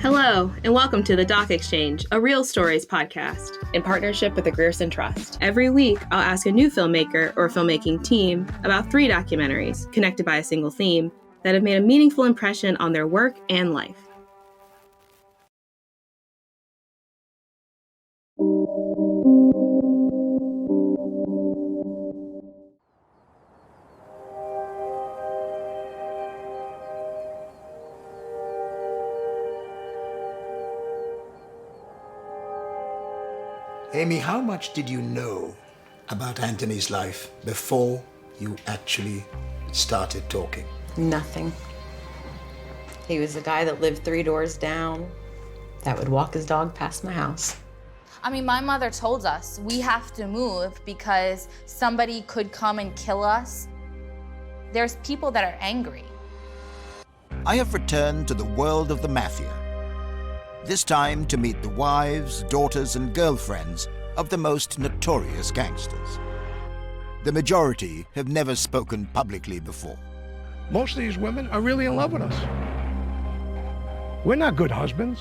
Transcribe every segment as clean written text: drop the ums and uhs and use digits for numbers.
Hello, and welcome to the Doc Exchange, a Real Stories podcast. In partnership with the Grierson Trust. Every week, I'll ask a new filmmaker or filmmaking team about 3 documentaries, connected by a single theme, that have made a meaningful impression on their work and life. Amy, how much did you know about Anthony's life before you actually started talking? Nothing. He was the guy that lived 3 doors down, that would walk his dog past my house. I mean, my mother told us we have to move because somebody could come and kill us. There's people that are angry. I have returned to the world of the Mafia. This time to meet the wives, daughters, and girlfriends of the most notorious gangsters. The majority have never spoken publicly before. Most of these women are really in love with us. We're not good husbands.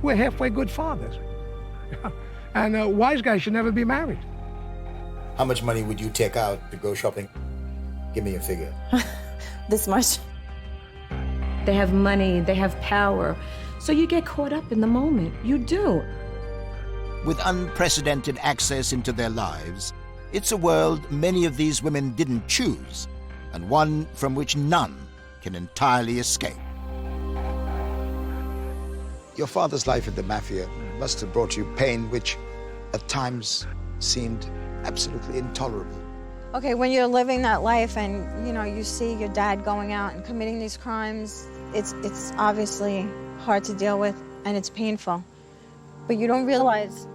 We're halfway good fathers. And wise guys should never be married. How much money would you take out to go shopping? Give me a figure. This much. They have money, they have power. So you get caught up in the moment. You do. With unprecedented access into their lives, it's a world many of these women didn't choose, and one from which none can entirely escape. Your father's life in the Mafia must have brought you pain which at times seemed absolutely intolerable. Okay, when you're living that life and, you see your dad going out and committing these crimes, it's obviously hard to deal with and it's painful. But you don't realize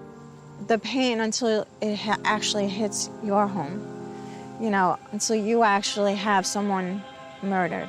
the pain until it actually hits your home, until you actually have someone murdered.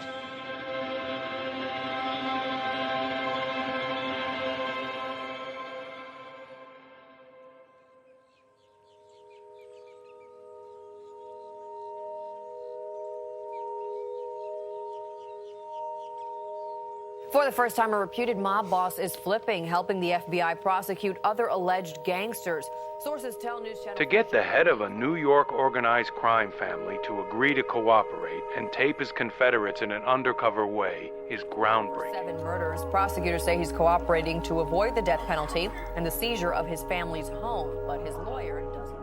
For the first time, a reputed mob boss is flipping, helping the FBI prosecute other alleged gangsters. Sources tell News Channel... To get the head of a New York organized crime family to agree to cooperate and tape his confederates in an undercover way is groundbreaking. 7 murders. Prosecutors say he's cooperating to avoid the death penalty and the seizure of his family's home, but his lawyer doesn't.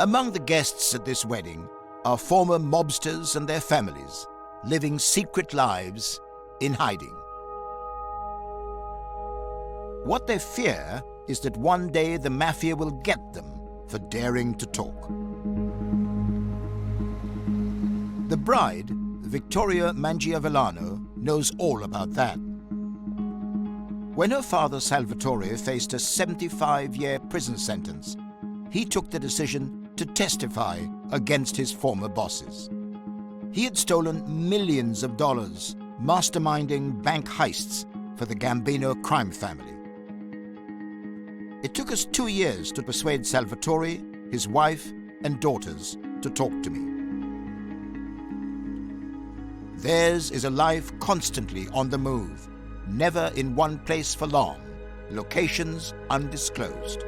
Among the guests at this wedding are former mobsters and their families, living secret lives in hiding. What they fear is that one day the Mafia will get them for daring to talk. The bride, Victoria Mangiavillano, knows all about that. When her father, Salvatore, faced a 75-year prison sentence, he took the decision to testify against his former bosses. He had stolen millions of dollars, masterminding bank heists for the Gambino crime family. It took us 2 years to persuade Salvatore, his wife, and daughters to talk to me. Theirs is a life constantly on the move, never in one place for long, locations undisclosed.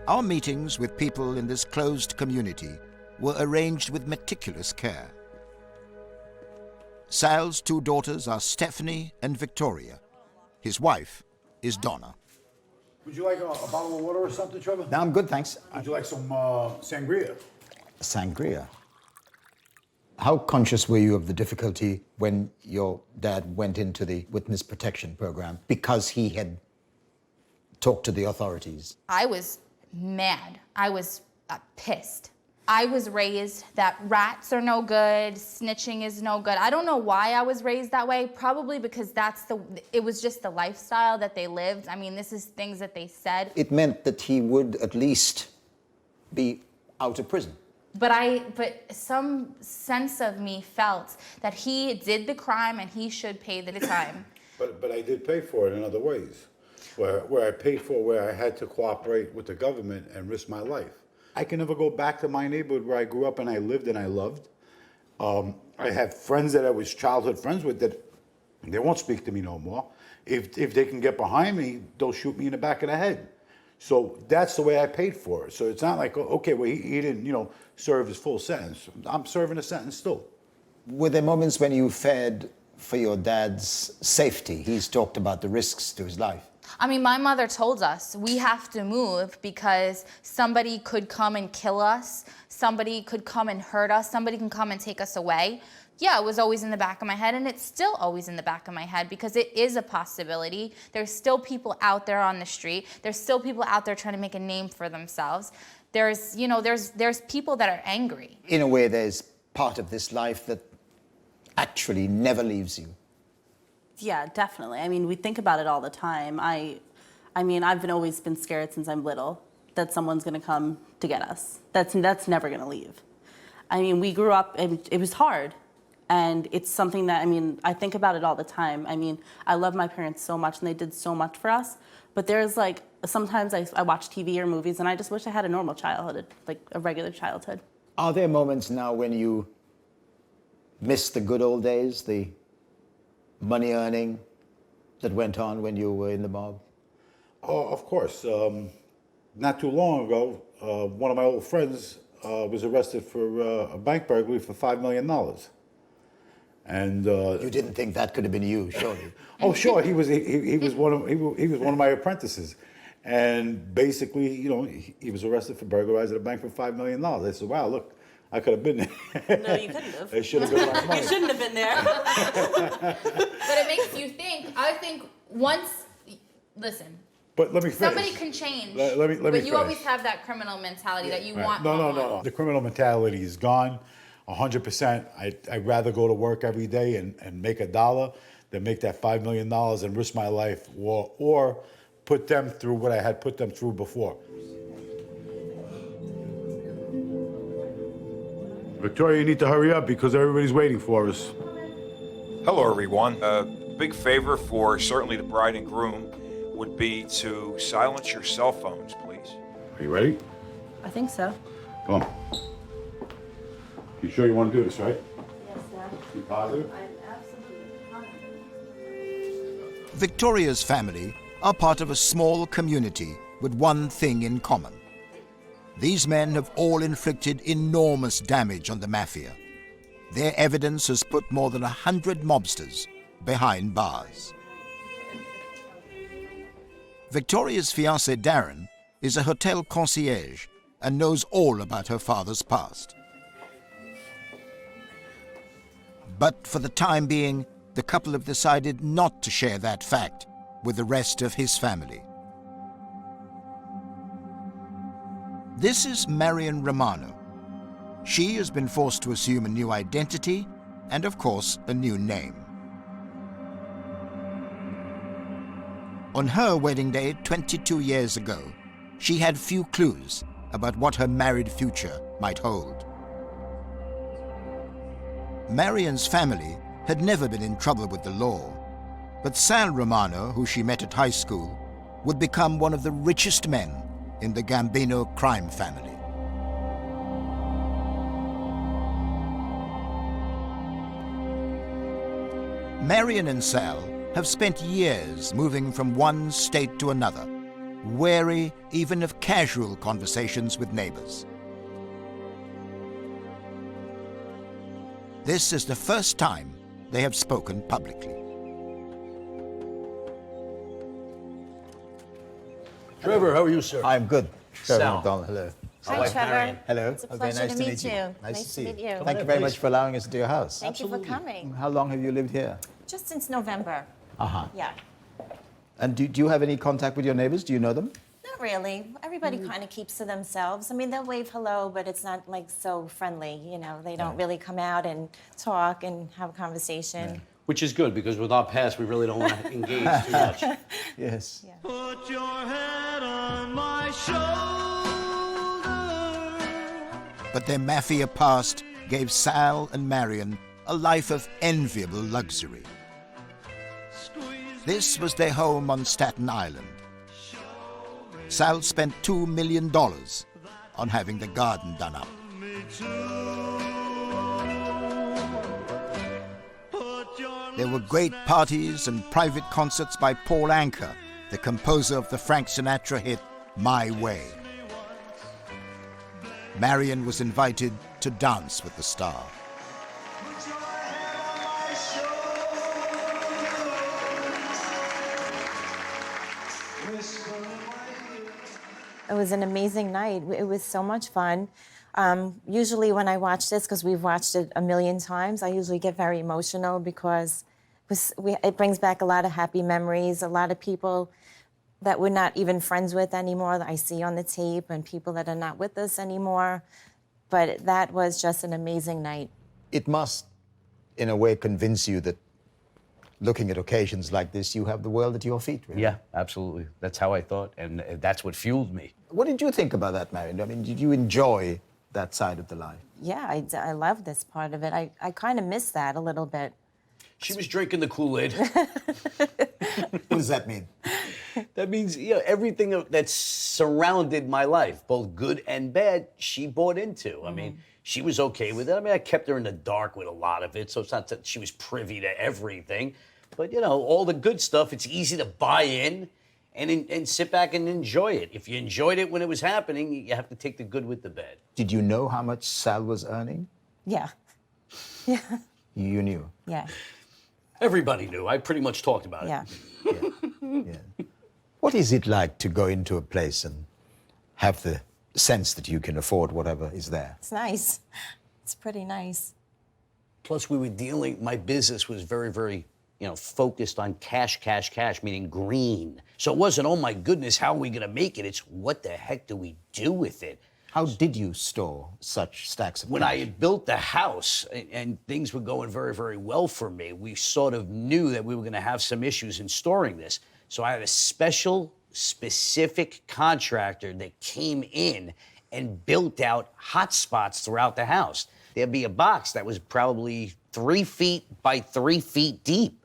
Our meetings with people in this closed community were arranged with meticulous care. Sal's 2 daughters are Stefanie and Victoria. His wife is Donna. Would you like a bottle of water or something, Trevor? No, I'm good, thanks. Would you like some sangria? Sangria? How conscious were you of the difficulty when your dad went into the witness protection program because he had talked to the authorities? I was mad. I was pissed. I was raised that rats are no good, snitching is no good. I don't know why I was raised that way, probably because it was just the lifestyle that they lived. I mean, this is things that they said. It meant that he would at least be out of prison. But some sense of me felt that he did the crime and he should pay the time. But I did pay for it in other ways, where I paid for where I had to cooperate with the government and risk my life. I can never go back to my neighborhood where I grew up and I lived and I loved. I have friends that I was childhood friends with that they won't speak to me no more. If they can get behind me, they'll shoot me in the back of the head. So that's the way I paid for it. So it's not like, okay, well, he didn't, serve his full sentence. I'm serving a sentence still. Were there moments when you feared for your dad's safety? He's talked about the risks to his life. I mean, my mother told us we have to move because somebody could come and kill us, somebody could come and hurt us, somebody can come and take us away. Yeah, it was always in the back of my head, and it's still always in the back of my head because it is a possibility. There's still people out there on the street. There's still people out there trying to make a name for themselves. There's people that are angry. In a way, there's part of this life that actually never leaves you. Yeah, definitely. I mean, we think about it all the time. I mean, I've always been scared since I'm little that someone's going to come to get us. That's never going to leave. I mean, we grew up, and it was hard. And it's something that, I mean, I think about it all the time. I mean, I love my parents so much, and they did so much for us. But there's like, sometimes I watch TV or movies, and I just wish I had a normal childhood, like a regular childhood. Are there moments now when you miss the good old days, the money earning that went on when you were in the mob? Oh, of course. Not too long ago, one of my old friends was arrested for a bank burglary for $5 million. And you didn't think that could have been you, surely? Oh, sure. He was one of my apprentices, and basically, he was arrested for burglarizing a bank for $5 million. I said, "Wow, look, I could have been there." No, you couldn't have. I should have been my money. You shouldn't have been there. But it makes you think. I think listen. But let me finish. Somebody can change. Let me but finish. you always have that criminal mentality that you want. No. The criminal mentality is gone. 100%. I'd rather go to work every day and make $1 than make that $5 million and risk my life or put them through what I had put them through before. Victoria, you need to hurry up because everybody's waiting for us. Hello, everyone. A big favor for certainly the bride and groom would be to silence your cell phones, please. Are you ready? I think so. Come on. You sure you want to do this, right? Yes, sir. You positive? I'm absolutely positive. Victoria's family are part of a small community with one thing in common. These men have all inflicted enormous damage on the Mafia. Their evidence has put more than 100 mobsters behind bars. Victoria's fiancé Darren is a hotel concierge and knows all about her father's past. But for the time being, the couple have decided not to share that fact with the rest of his family. This is Marion Romano. She has been forced to assume a new identity and, of course, a new name. On her wedding day 22 years ago, she had few clues about what her married future might hold. Marion's family had never been in trouble with the law, but Sal Romano, who she met at high school, would become one of the richest men in the Gambino crime family. Marion and Sal have spent years moving from one state to another, wary even of casual conversations with neighbors. This is the first time they have spoken publicly. Trevor, how are you, sir? I'm good. Trevor Sal. McDonald, hello. Hi, Trevor. Hello. It's a pleasure to meet you. Nice to see meet you. you. Thank you very much for allowing us into your house. Thank you for coming. How long have you lived here? Just since November. Uh-huh. Yeah. And do you have any contact with your neighbors? Do you know them? Not really. Everybody kind of keeps to themselves. I mean, they'll wave hello, but it's not like so friendly. They don't really come out and talk and have a conversation. Yeah. Which is good, because with our past, we really don't want to engage too much. Yes. Yeah. Put your head on my shoulder. But their Mafia past gave Sal and Marion a life of enviable luxury. This was their home on Staten Island. Sal spent $2 million on having the garden done up. There were great parties and private concerts by Paul Anka, the composer of the Frank Sinatra hit My Way. Marion was invited to dance with the star. It was an amazing night. It was so much fun. Usually when I watch this, because we've watched it a million times, I usually get very emotional because it brings back a lot of happy memories, a lot of people that we're not even friends with anymore that I see on the tape, and people that are not with us anymore. But that was just an amazing night. It must, in a way, convince you that looking at occasions like this, you have the world at your feet, really. Yeah, absolutely. That's how I thought, and that's what fueled me. What did you think about that, Marion? I mean, did you enjoy that side of the life? Yeah, I love this part of it. I kind of miss that a little bit. She was drinking the Kool-Aid. What does that mean? That means, everything that surrounded my life, both good and bad, she bought into. I mean, she was okay with it. I mean, I kept her in the dark with a lot of it, so it's not that she was privy to everything. But, all the good stuff, it's easy to buy in and sit back and enjoy it. If you enjoyed it when it was happening, you have to take the good with the bad. Did you know how much Sal was earning? Yeah. Yeah. You knew? Yeah. Everybody knew. I pretty much talked about it. Yeah. What is it like to go into a place and have the sense that you can afford whatever is there? It's nice. It's pretty nice. Plus, my business was very, very, focused on cash, meaning green. So it wasn't, oh my goodness, how are we gonna make it? It's what the heck do we do with it? How did you store such stacks of When cash? I had built the house and things were going very, very well for me, we sort of knew that we were gonna have some issues in storing this. So I had a specific contractor that came in and built out hot spots throughout the house. There'd be a box that was probably 3 feet by 3 feet deep.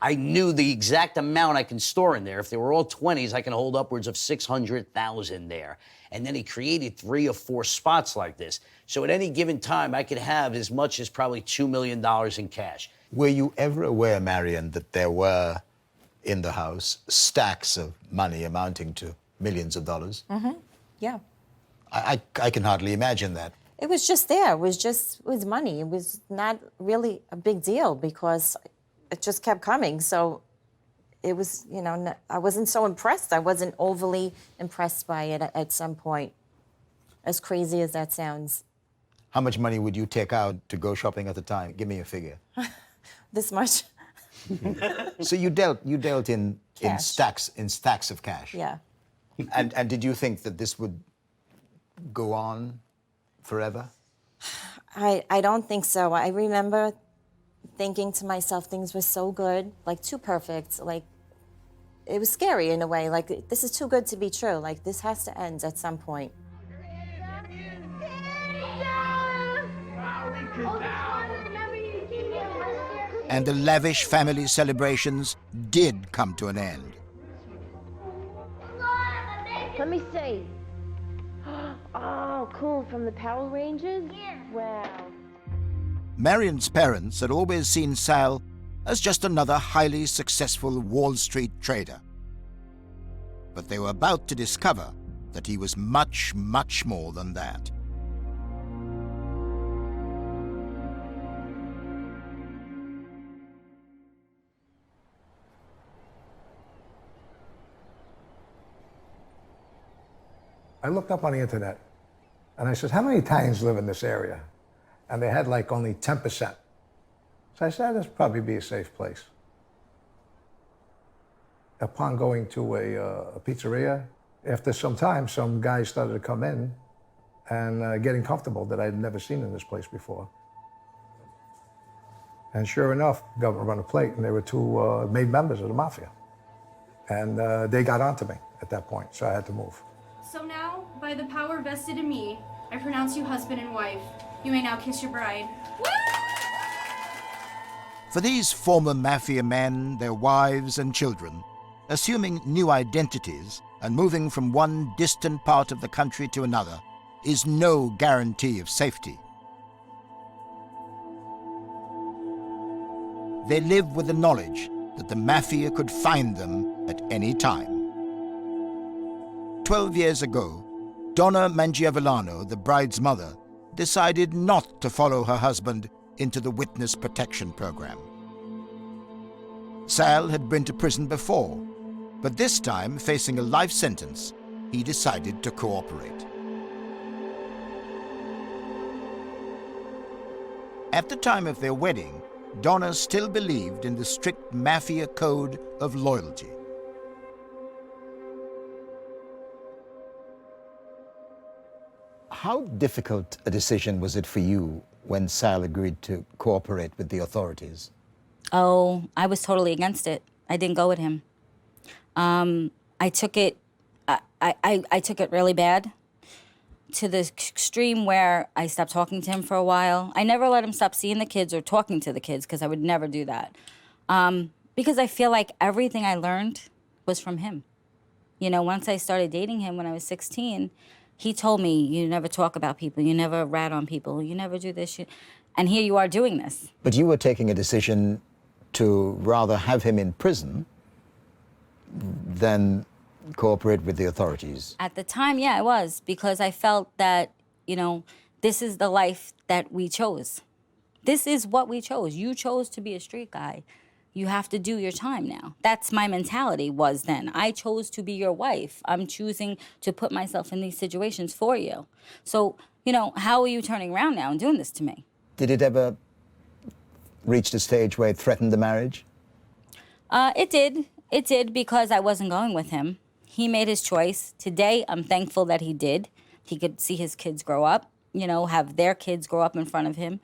I knew the exact amount I can store in there. If they were all 20s, I can hold upwards of 600,000 there. And then he created 3 or 4 spots like this. So at any given time, I could have as much as probably $2 million in cash. Were you ever aware, Marion, that there were in the house stacks of money amounting to millions of dollars? Mm-hmm. Yeah. I can hardly imagine that. It was just there. It was money. It was not really a big deal because it just kept coming. So it was, I wasn't so impressed. I wasn't overly impressed by it at some point, as crazy as that sounds. How much money would you take out to go shopping at the time? Give me a figure. This much. So you dealt in stacks of cash. Yeah. And did you think that this would go on forever? I don't think so. I remember thinking to myself, things were so good, like too perfect. Like, it was scary in a way. Like, this is too good to be true. Like, this has to end at some point. And the lavish family celebrations did come to an end. Let me see. Oh, cool. From the Power Rangers? Yeah. Wow. Marion's parents had always seen Sal as just another highly successful Wall Street trader. But they were about to discover that he was much, much more than that. I looked up on the internet and I said, how many Italians live in this area? And they had like only 10%. So I said, this would probably be a safe place. Upon going to a pizzeria, after some time, some guys started to come in and getting comfortable that I'd never seen in this place before. And sure enough, government run a plate, and they were 2 made members of the Mafia. And they got onto me at that point, so I had to move. So now, by the power vested in me, I pronounce you husband and wife. You may now kiss your bride. For these former Mafia men, their wives and children, assuming new identities and moving from one distant part of the country to another is no guarantee of safety. they live with the knowledge that the Mafia could find them at any time. 12 years ago, Donna Mangiavillano, the bride's mother, decided not to follow her husband into the witness protection program. Sal had been to prison before, but this time, facing a life sentence, he decided to cooperate. At the time of their wedding, Donna still believed in the strict Mafia code of loyalty. How difficult a decision was it for you when Sal agreed to cooperate with the authorities? Oh, I was totally against it. I didn't go with him. I took it really bad, to the extreme where I stopped talking to him for a while. I never let him stop seeing the kids or talking to the kids, because I would never do that. Because I feel like everything I learned was from him. You know, once I started dating him when I was 16, he told me, you never talk about people, you never rat on people, you never do this, and here you are doing this. But you were taking a decision to rather have him in prison than cooperate with the authorities. At the time, yeah, I was, because I felt that, you know, this is the life that we chose. This is what we chose. You chose to be a street guy. You have to do your time now. That's my mentality was then. I chose to be your wife. I'm choosing to put myself in these situations for you. So, you know, how are you turning around now and doing this to me? Did it ever reach the stage where it threatened the marriage? It did. It did, because I wasn't going with him. He made his choice. Today, I'm thankful that he did. He could see his kids grow up, you know, have their kids grow up in front of him.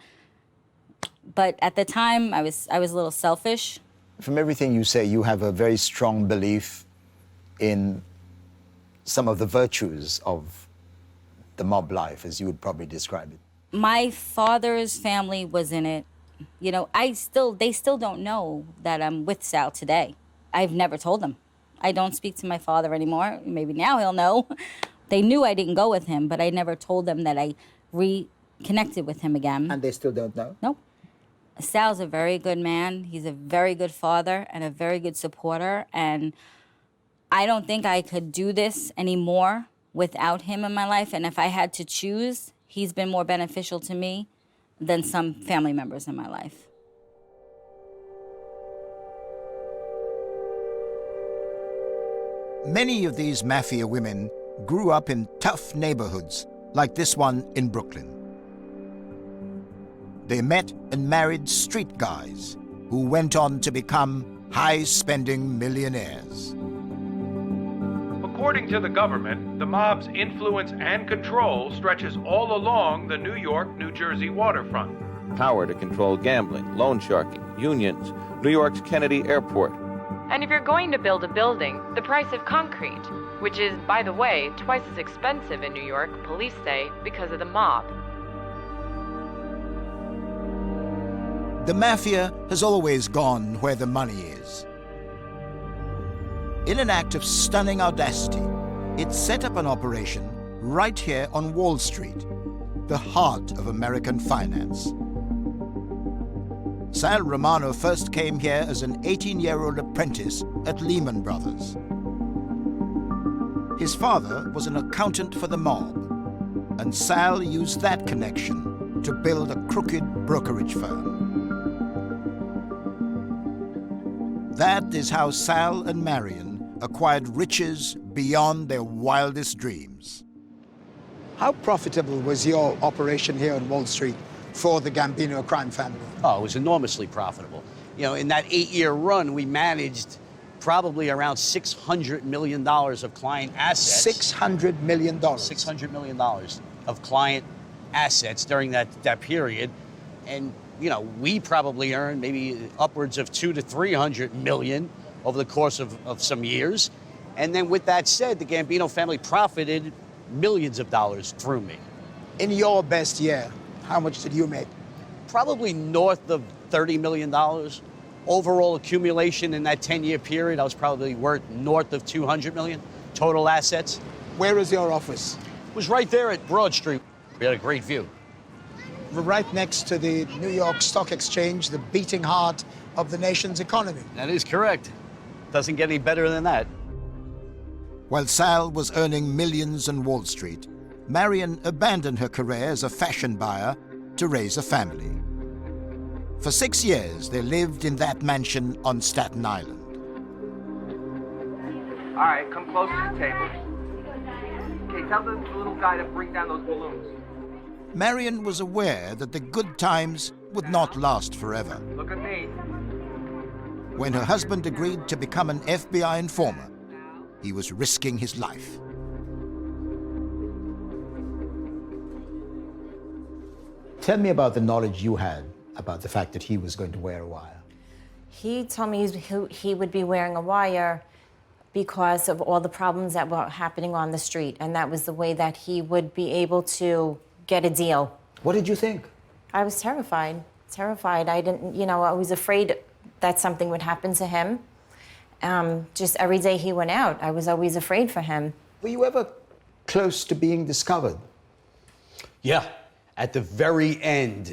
But at the time, I was a little selfish. From everything you say, you have a very strong belief in some of the virtues of the mob life, as you would probably describe it. My father's family was in it. You know, they still don't know that I'm with Sal today. I've never told them. I don't speak to my father anymore. Maybe now he'll know. They knew I didn't go with him, but I never told them that I reconnected with him again. And they still don't know? Nope. Sal's a very good man. He's a very good father and a very good supporter. And I don't think I could do this anymore without him in my life. And if I had to choose, he's been more beneficial to me than some family members in my life. Many of these Mafia women grew up in tough neighborhoods, like this one in Brooklyn. They met and married street guys who went on to become high-spending millionaires. According to the government, the mob's influence and control stretches all along the New York-New Jersey waterfront. Power to control gambling, loan sharking, unions, New York's Kennedy Airport. And if you're going to build a building, the price of concrete, which is, by the way, twice as expensive in New York, police say, because of the mob. The Mafia has always gone where the money is. In an act of stunning audacity, it set up an operation right here on Wall Street, the heart of American finance. Sal Romano first came here as an 18-year-old apprentice at Lehman Brothers. His father was an accountant for the mob, and Sal used that connection to build a crooked brokerage firm. That is how Sal and Marion acquired riches beyond their wildest dreams. How profitable was your operation here on Wall Street for the Gambino crime family? Oh, it was enormously profitable. You know, in that 8-year run, we managed probably around $600 million of client assets. $600 million? $600 million of client assets during that period. And, you know, we probably earned maybe upwards of $200 to $300 million over the course of some years. And then with that said, the Gambino family profited millions of dollars through me. In your best year, how much did you make? Probably north of $30 million. Overall accumulation in that 10-year period, I was probably worth north of $200 million total assets. Where is your office? It was right there at Broad Street. We had a great view. We're right next to the New York Stock Exchange, the beating heart of the nation's economy. That is correct. Doesn't get any better than that. While Sal was earning millions on Wall Street, Marion abandoned her career as a fashion buyer to raise a family. For 6 years, they lived in that mansion on Staten Island. All right, come close to the table. Okay, tell the little guy to bring down those balloons. Marion was aware that the good times would not last forever. Look at me. When her husband agreed to become an FBI informer, he was risking his life. Tell me about the knowledge you had about the fact that he was going to wear a wire. He told me he would be wearing a wire because of all the problems that were happening on the street, and that was the way that he would be able to get a deal. What did you think? I was terrified, terrified. I didn't, you know, I was afraid that something would happen to him. Just every day he went out, I was always afraid for him. Were you ever close to being discovered? Yeah. At the very end,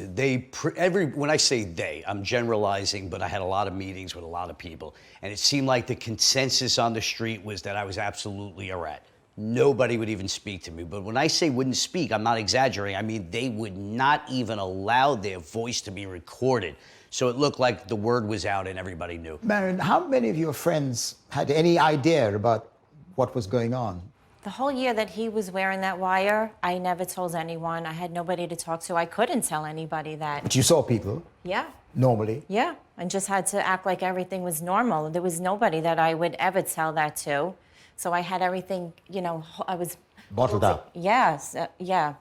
when I say they, I'm generalizing, but I had a lot of meetings with a lot of people, and it seemed like the consensus on the street was that I was absolutely a rat. Nobody would even speak to me. But when I say wouldn't speak, I'm not exaggerating. I mean, they would not even allow their voice to be recorded. So it looked like the word was out and everybody knew. Marion, how many of your friends had any idea about what was going on? The whole year that he was wearing that wire, I never told anyone. I had nobody to talk to. I couldn't tell anybody that. But you saw people? Yeah. Normally? Yeah, and just had to act like everything was normal. There was nobody that I would ever tell that to. So I had everything, you know, I was... Bottled up? Yes, yeah,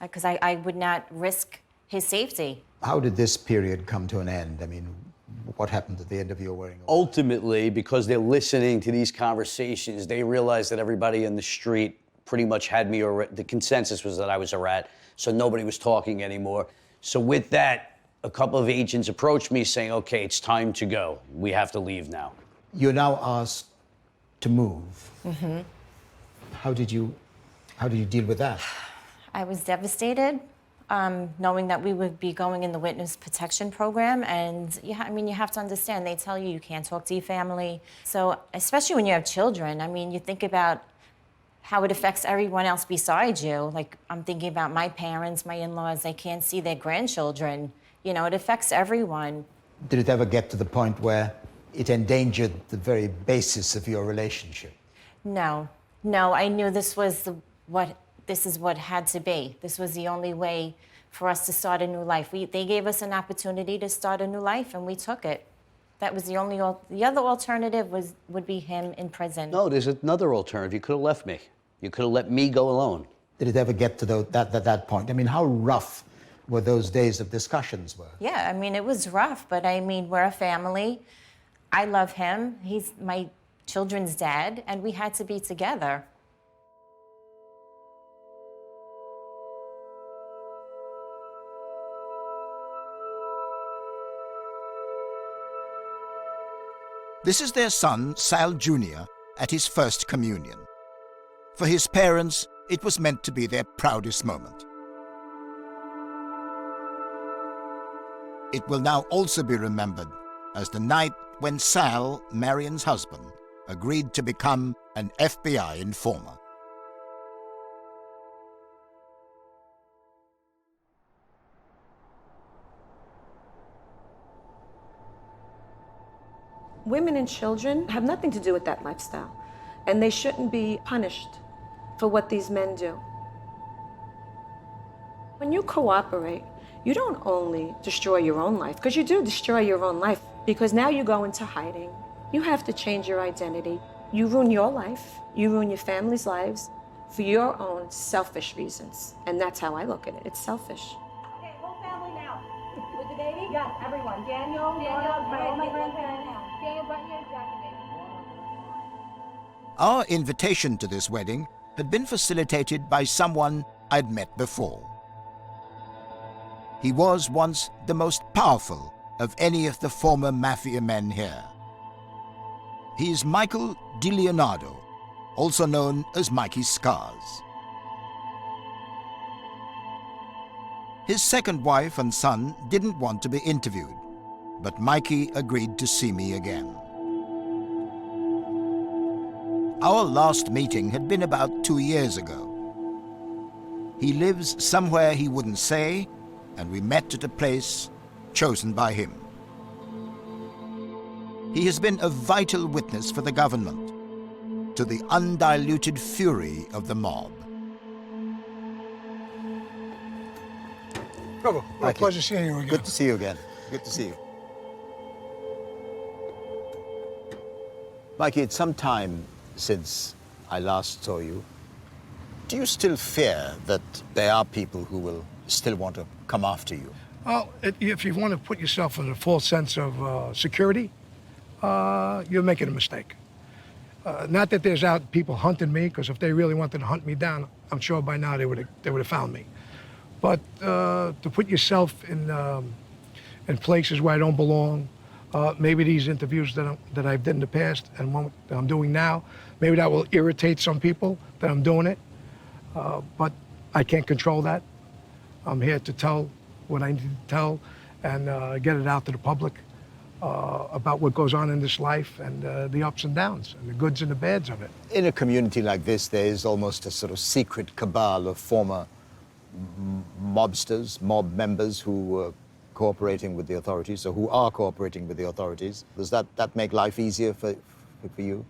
because I would not risk his safety. How did this period come to an end? I mean, what happened at the end of your wearing? Ultimately, because they're listening to these conversations, they realized that everybody in the street pretty much had me, or the consensus was that I was a rat, so nobody was talking anymore. So with that, a couple of agents approached me saying, okay, it's time to go. We have to leave now. You're now asked to move. Mm-hmm. How did you deal with that? I was devastated, knowing that we would be going in the witness protection program. And I mean, you have to understand, they tell you can't talk to your family. So especially when you have children, I mean, you think about how it affects everyone else besides you. Like, I'm thinking about my parents, my in-laws, they can't see their grandchildren. You know, it affects everyone. Did it ever get to the point where it endangered the very basis of your relationship? No, I knew this is what had to be. This was the only way for us to start a new life. They gave us an opportunity to start a new life, and we took it. That was the other alternative would be him in prison. No, there's another alternative. You could have left me. You could have let me go alone. Did it ever get to that point? I mean, how rough were those days of discussions were? Yeah, I mean, it was rough, but I mean, we're a family. I love him. He's my children's dad, and we had to be together. This is their son, Sal Jr., at his first communion. For his parents, it was meant to be their proudest moment. It will now also be remembered as the night when Sal, Marion's husband, agreed to become an FBI informer. Women and children have nothing to do with that lifestyle, and they shouldn't be punished for what these men do. When you cooperate, you don't only destroy your own life, because you do destroy your own life, because now you go into hiding. You have to change your identity. You ruin your life, you ruin your family's lives for your own selfish reasons. And that's how I look at it. It's selfish. Okay, whole family now. With the baby? Yes, everyone. Daniel, my grandparents. Daniel, button your jacket, baby. Our invitation to this wedding had been facilitated by someone I'd met before. He was once the most powerful of any of the former Mafia men here. He is Michael DiLeonardo, also known as Mikey Scars. His second wife and son didn't want to be interviewed, but Mikey agreed to see me again. Our last meeting had been about 2 years ago. He lives somewhere he wouldn't say, and we met at a place chosen by him. He has been a vital witness for the government, to the undiluted fury of the mob. Trevor, my pleasure seeing you again. Good to see you again. Good to see you. Mikey, it's some time since I last saw you. Do you still fear that there are people who will still want to come after you? Well, if you want to put yourself in a false sense of security, you're making a mistake. Not that there's out people hunting me, because if they really wanted to hunt me down, I'm sure by now they would have found me. But to put yourself in places where I don't belong, maybe these interviews that I've done in the past and one that I'm doing now, maybe that will irritate some people that I'm doing it. But I can't control that. I'm here to tell what I need to tell and get it out to the public about what goes on in this life and the ups and downs and the goods and the bads of it. In a community like this, there is almost a sort of secret cabal of former mobsters, mob members who were cooperating with the authorities, or who are cooperating with the authorities. Does that make life easier for you?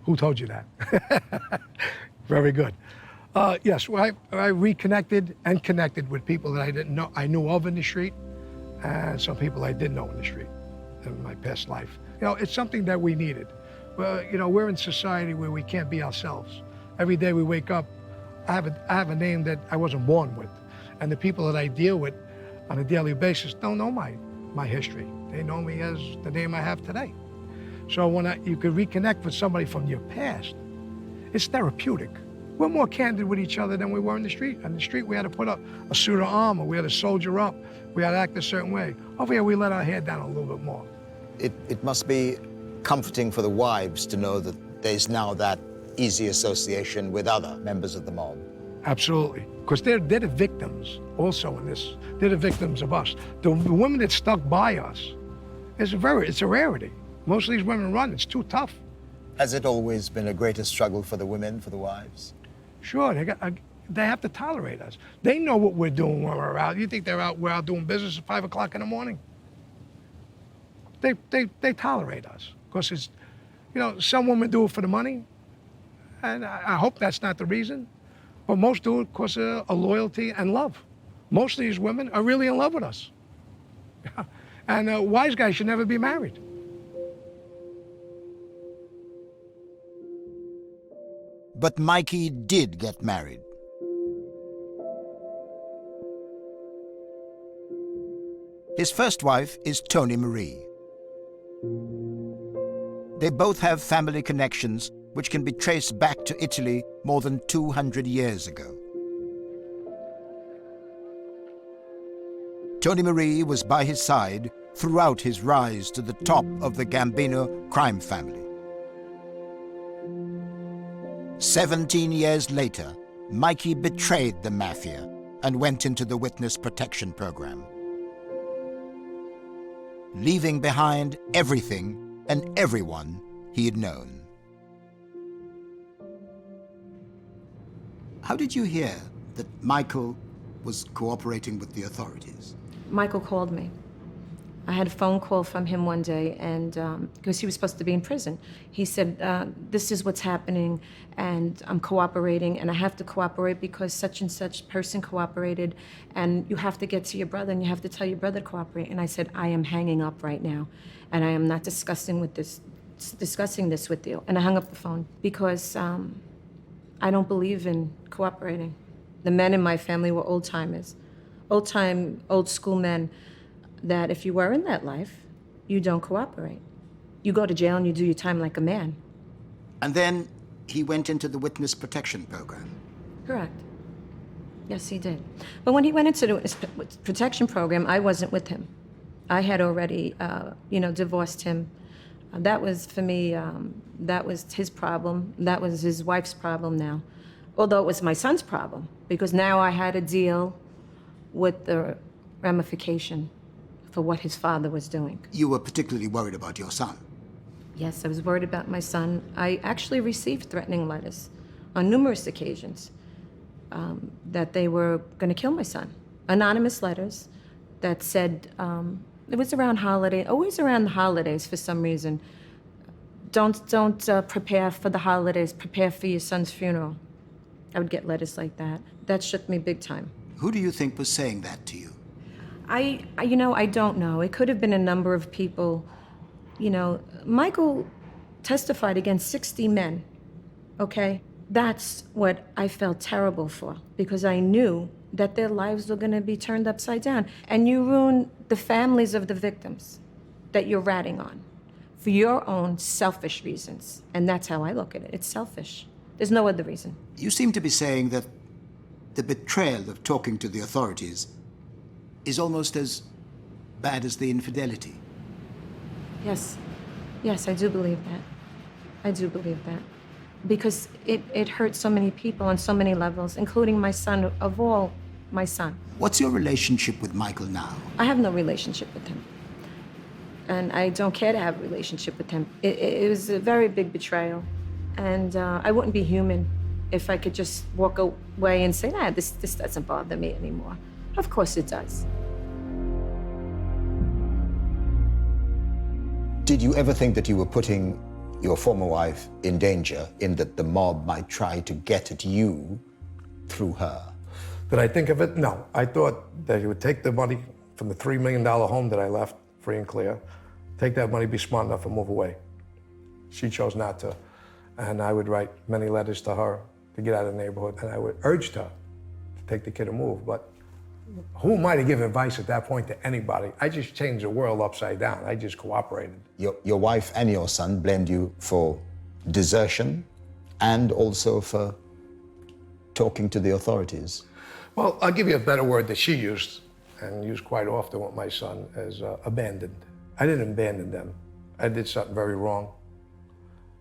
Who told you that? Very good. Yes, well, I reconnected and connected with people that I didn't know, I knew of in the street, and some people I did know in the street in my past life. You know, it's something that we needed. Well, you know, we're in society where we can't be ourselves. Every day we wake up, I have a name that I wasn't born with, and the people that I deal with on a daily basis don't know my history. They know me as the name I have today. So when you could reconnect with somebody from your past, it's therapeutic. We're more candid with each other than we were in the street. In the street, we had to put up a suit of armor. We had to soldier up. We had to act a certain way. Over here, we let our hair down a little bit more. It must be comforting for the wives to know that there's now that easy association with other members of the mob. Absolutely, because they're the victims also in this. They're the victims of us. The women that stuck by us, it's a rarity. Most of these women run, it's too tough. Has it always been a greater struggle for the women, for the wives? Sure, they have to tolerate us. They know what we're doing when we're out. You think we're out doing business at 5 o'clock in the morning? They tolerate us, because it's, you know, some women do it for the money, and I hope that's not the reason, but most do it because of loyalty and love. Most of these women are really in love with us. And wise guys should never be married. But Mikey did get married. His first wife is Tony Marie. They both have family connections which can be traced back to Italy more than 200 years ago. Tony Marie was by his side throughout his rise to the top of the Gambino crime family. 17 years later, Mikey betrayed the Mafia and went into the witness protection program, leaving behind everything and everyone he had known. How did you hear that Michael was cooperating with the authorities? Michael called me. I had a phone call from him one day, and because he was supposed to be in prison. He said, this is what's happening, and I'm cooperating, and I have to cooperate because such and such person cooperated, and you have to get to your brother, and you have to tell your brother to cooperate. And I said, I am hanging up right now, and I am not discussing this with you. And I hung up the phone because I don't believe in cooperating. The men in my family were old-timers, old school men, that if you were in that life, you don't cooperate. You go to jail and you do your time like a man. And then he went into the witness protection program. Correct. Yes, he did. But when he went into the protection program, I wasn't with him. I had already, divorced him. That was, for me, that was his problem. That was his wife's problem now. Although it was my son's problem, because now I had to deal with the ramification for what his father was doing. You were particularly worried about your son. Yes, I was worried about my son. I actually received threatening letters on numerous occasions that they were going to kill my son. Anonymous letters that said, it was around always around the holidays for some reason. Don't prepare for the holidays, prepare for your son's funeral. I would get letters like that. That shook me big time. Who do you think was saying that to you? I don't know. It could have been a number of people. You know, Michael testified against 60 men, okay? That's what I felt terrible for, because I knew that their lives were gonna be turned upside down. And you ruin the families of the victims that you're ratting on for your own selfish reasons. And that's how I look at it. It's selfish. There's no other reason. You seem to be saying that the betrayal of talking to the authorities is almost as bad as the infidelity. Yes. Yes, I do believe that. I do believe that. Because it hurt so many people on so many levels, including my son, of all my son. What's your relationship with Michael now? I have no relationship with him. And I don't care to have a relationship with him. It was a very big betrayal. And I wouldn't be human if I could just walk away and say, nah, this doesn't bother me anymore. Of course it does. Did you ever think that you were putting your former wife in danger, in that the mob might try to get at you through her? Did I think of it? No. I thought that he would take the money from the $3 million home that I left free and clear, take that money, be smart enough and move away. She chose not to. And I would write many letters to her to get out of the neighborhood, and I would urge her to take the kid and move. But who am I to give advice at that point to anybody? I just changed the world upside down. I just cooperated. Your wife and your son blamed you for desertion and also for talking to the authorities. Well, I'll give you a better word that she used, and used quite often with my son, is abandoned. I didn't abandon them. I did something very wrong,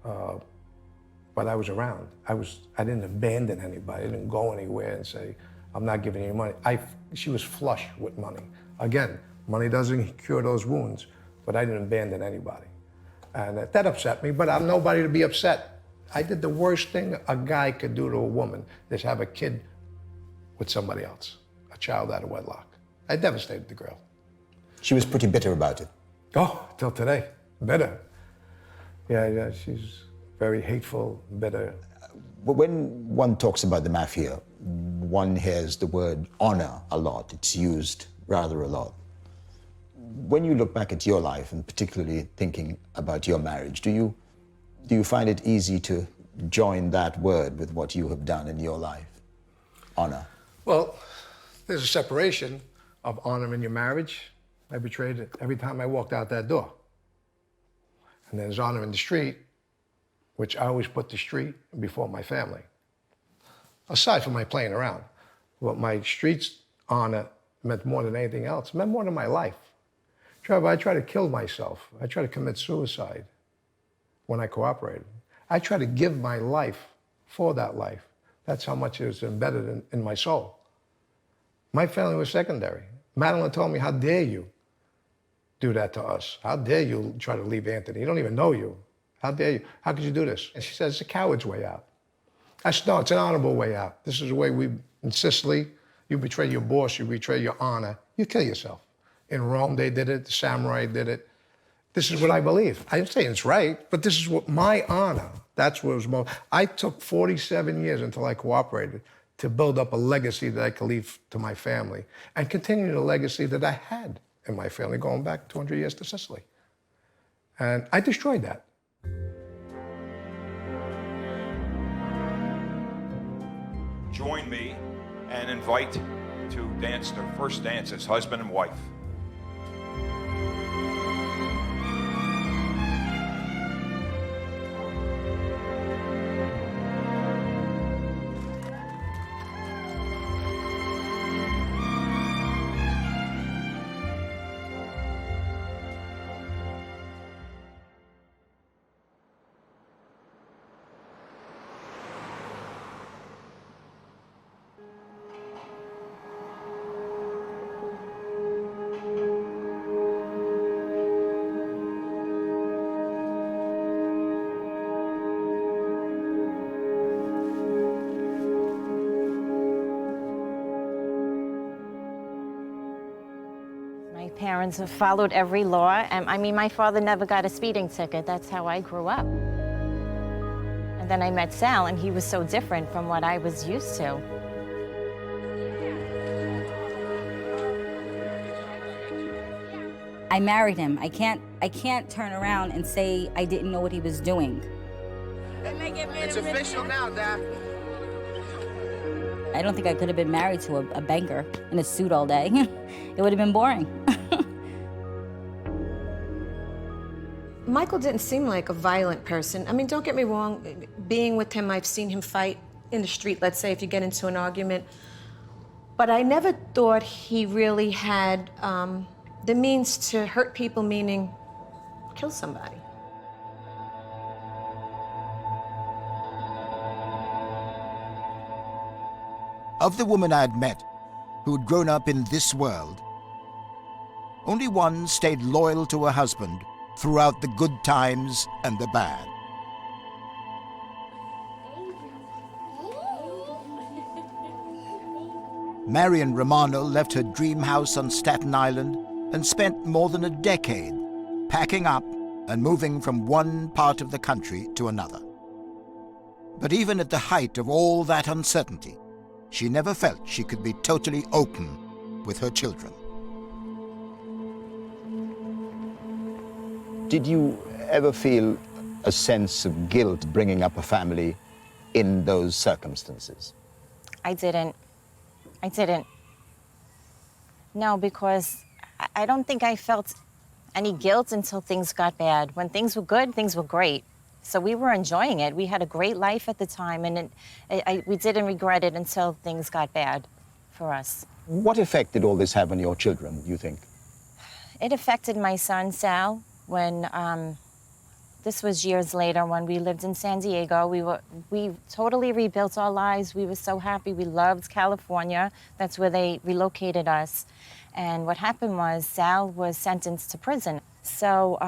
but I was around. I didn't abandon anybody. I didn't go anywhere and say, I'm not giving you money. She was flush with money. Again, money doesn't cure those wounds, but I didn't abandon anybody. And that upset me, but I'm nobody to be upset. I did the worst thing a guy could do to a woman, is have a kid with somebody else, a child out of wedlock. I devastated the girl. She was pretty bitter about it. Oh, till today, bitter. Yeah, she's very hateful, bitter. But when one talks about the Mafia, one hears the word honor a lot. It's used rather a lot. When you look back at your life, and particularly thinking about your marriage, do you find it easy to join that word with what you have done in your life? Honor. Well, there's a separation of honor in your marriage. I betrayed it every time I walked out that door. And there's honor in the street, which I always put the street before my family. Aside from my playing around, what my street's honor meant more than anything else, it meant more than my life. Trevor, I tried to kill myself. I tried to commit suicide when I cooperated. I tried to give my life for that life. That's how much it was embedded in my soul. My family was secondary. Madeline told me, how dare you do that to us? How dare you try to leave Anthony? He don't even know you. How dare you? How could you do this? And she said, it's a coward's way out. I said, no, it's an honorable way out. This is the way in Sicily, you betray your boss, you betray your honor, you kill yourself. In Rome, they did it, the samurai did it. This is what I believe. I didn't say it's right, but this is what my honor, that's what was most. I took 47 years until I cooperated to build up a legacy that I could leave to my family and continue the legacy that I had in my family going back 200 years to Sicily. And I destroyed that. Join me and invite to dance their first dance as husband and wife. parents have followed every law. And I mean, my father never got a speeding ticket. That's how I grew up. And then I met Sal, and he was so different from what I was used to. I married him. I can't turn around and say I didn't know what he was doing. It's official now, Dad. I don't think I could have been married to a banker in a suit all day. It would have been boring. Michael didn't seem like a violent person. I mean, don't get me wrong, being with him, I've seen him fight in the street, let's say, if you get into an argument. But I never thought he really had the means to hurt people, meaning kill somebody. Of the women I had met, who had grown up in this world, only one stayed loyal to her husband throughout the good times and the bad. Marion Romano left her dream house on Staten Island and spent more than a decade packing up and moving from one part of the country to another. But even at the height of all that uncertainty, she never felt she could be totally open with her children. Did you ever feel a sense of guilt bringing up a family in those circumstances? I didn't. No, because I don't think I felt any guilt until things got bad. When things were good, things were great. So we were enjoying it. We had a great life at the time, and we didn't regret it until things got bad for us. What effect did all this have on your children, do you think? It affected my son, Sal, when this was years later when we lived in San Diego. We totally rebuilt our lives. We were so happy. We loved California. That's where they relocated us. And what happened was Sal was sentenced to prison. So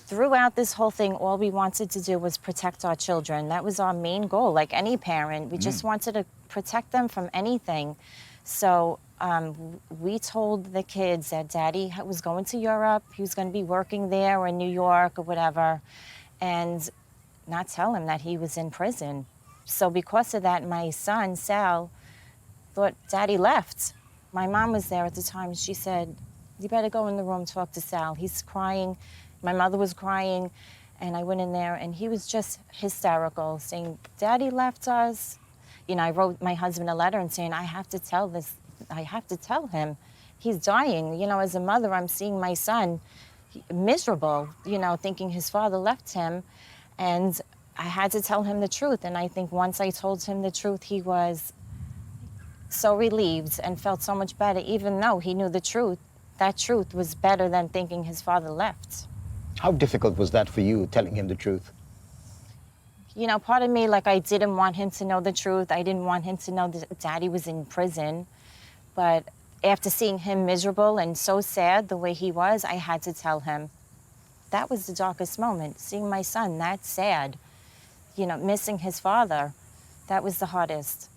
throughout this whole thing, all we wanted to do was protect our children. That was our main goal, like any parent. We just wanted to protect them from anything. So we told the kids that Daddy was going to Europe. He was going to be working there or in New York or whatever, and not tell him that he was in prison. So because of that, my son, Sal, thought Daddy left. My mom was there at the time. She said, "You better go in the room, talk to Sal. He's crying." My mother was crying, and I went in there, and he was just hysterical, saying, "Daddy left us." You know, I wrote my husband a letter and saying, I have to tell him. He's dying. You know, as a mother, I'm seeing my son miserable, you know, thinking his father left him. And I had to tell him the truth. And I think once I told him the truth, he was so relieved and felt so much better, even though he knew the truth. That truth was better than thinking his father left. How difficult was that for you, telling him the truth? You know, part of me, like, I didn't want him to know the truth. I didn't want him to know that Daddy was in prison. But after seeing him miserable and so sad the way he was, I had to tell him. That was the darkest moment, seeing my son that sad, you know, missing his father. That was the hardest.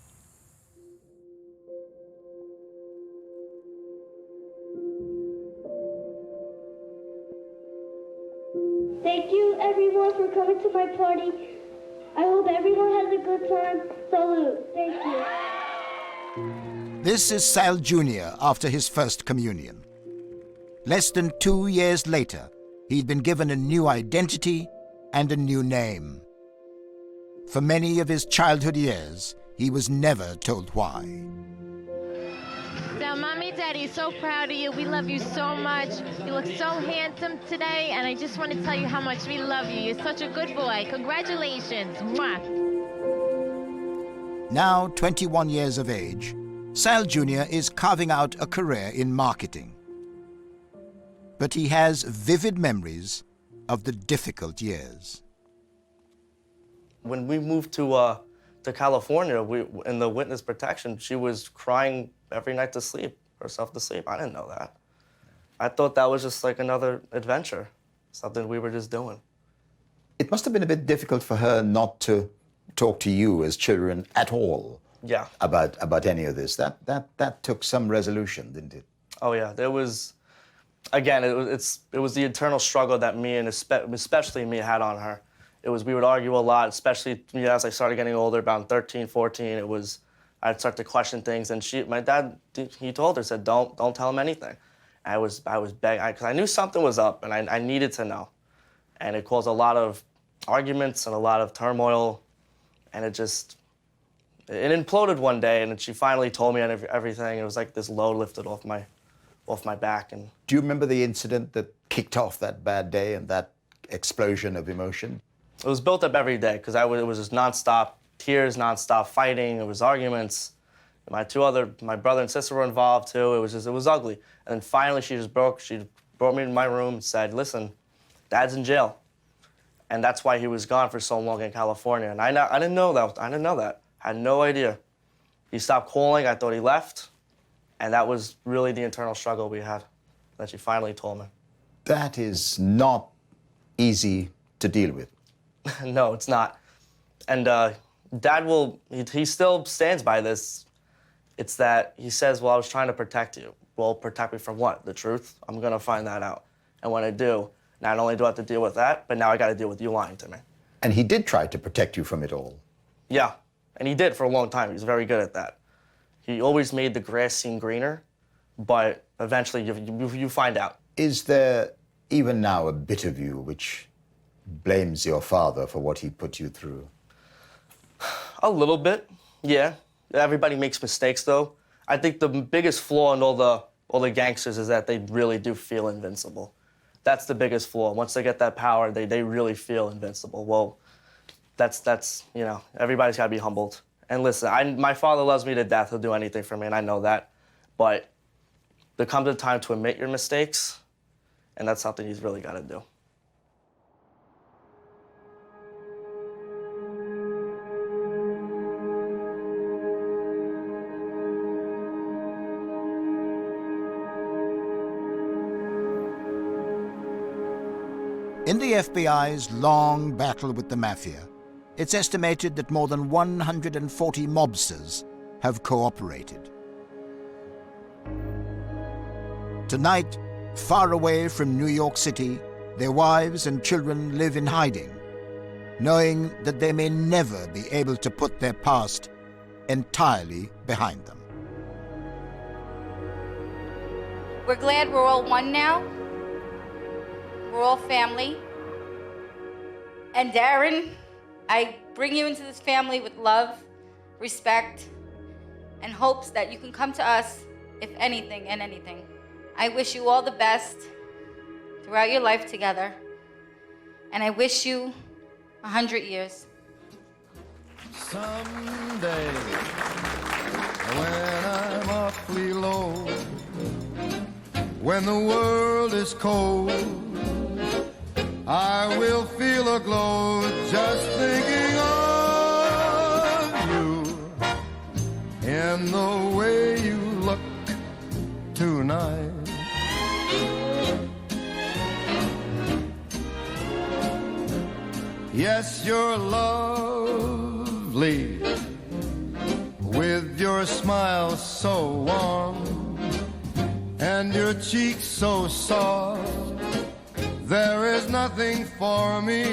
Thank you, everyone, for coming to my party. I hope everyone has a good time. Salute. Thank you. This is Sal Jr. after his first communion. Less than 2 years later, he'd been given a new identity and a new name. For many of his childhood years, he was never told why. So, Mommy, Daddy, so proud of you. We love you so much. You look so handsome today, and I just want to tell you how much we love you. You're such a good boy. Congratulations. Mwah. Now 21 years of age, Sal Jr. is carving out a career in marketing. But he has vivid memories of the difficult years. When we moved to California, in the witness protection, she was crying every night to sleep, herself to sleep. I didn't know that. I thought that was just like another adventure, something we were just doing. It must have been a bit difficult for her not to talk to you as children at all. Yeah. About any of this. That took some resolution, didn't it? Oh yeah, there was Again, it was the internal struggle that me and especially me had on her. We would argue a lot, especially as I started getting older, about 13, 14. I'd start to question things, and my dad, he told her, said, don't tell him anything. I was begging, because I knew something was up, and I needed to know. And it caused a lot of arguments and a lot of turmoil, and it imploded one day, and she finally told me everything. It was like this load lifted off my back. And do you remember the incident that kicked off that bad day and that explosion of emotion? It was built up every day, because it was just nonstop tears, nonstop fighting. It was arguments. My brother and sister were involved too. It was ugly. And then finally she brought me to my room and said, listen, Dad's in jail. And that's why he was gone for so long in California. And I didn't know that. I had no idea. He stopped calling. I thought he left. And that was really the internal struggle we had that she finally told me. That is not easy to deal with. No, it's not. And Dad he still stands by this. It's that he says, well, I was trying to protect you. Well, protect me from what? The truth? I'm going to find that out. And when I do, not only do I have to deal with that, but now I got to deal with you lying to me. And he did try to protect you from it all. Yeah, and he did for a long time. He was very good at that. He always made the grass seem greener, but eventually you find out. Is there even now a bit of you which blames your father for what he put you through? A little bit, yeah. Everybody makes mistakes, though. I think the biggest flaw in all the gangsters is that they really do feel invincible. That's the biggest flaw. Once they get that power, they really feel invincible. Well, that's everybody's got to be humbled. And listen, my father loves me to death. He'll do anything for me, and I know that. But there comes a time to admit your mistakes, and that's something he's really got to do. In the FBI's long battle with the Mafia, it's estimated that more than 140 mobsters have cooperated. Tonight, far away from New York City, their wives and children live in hiding, knowing that they may never be able to put their past entirely behind them. We're glad we're all one now. We're all family. And Darren, I bring you into this family with love, respect, and hopes that you can come to us if anything and anything. I wish you all the best throughout your life together. And I wish you 100 years. Someday, when I'm awfully low, when the world is cold, I will feel a glow just thinking of you in the way you look tonight. Yes, you're lovely with your smile so warm and your cheeks so soft. There is nothing for me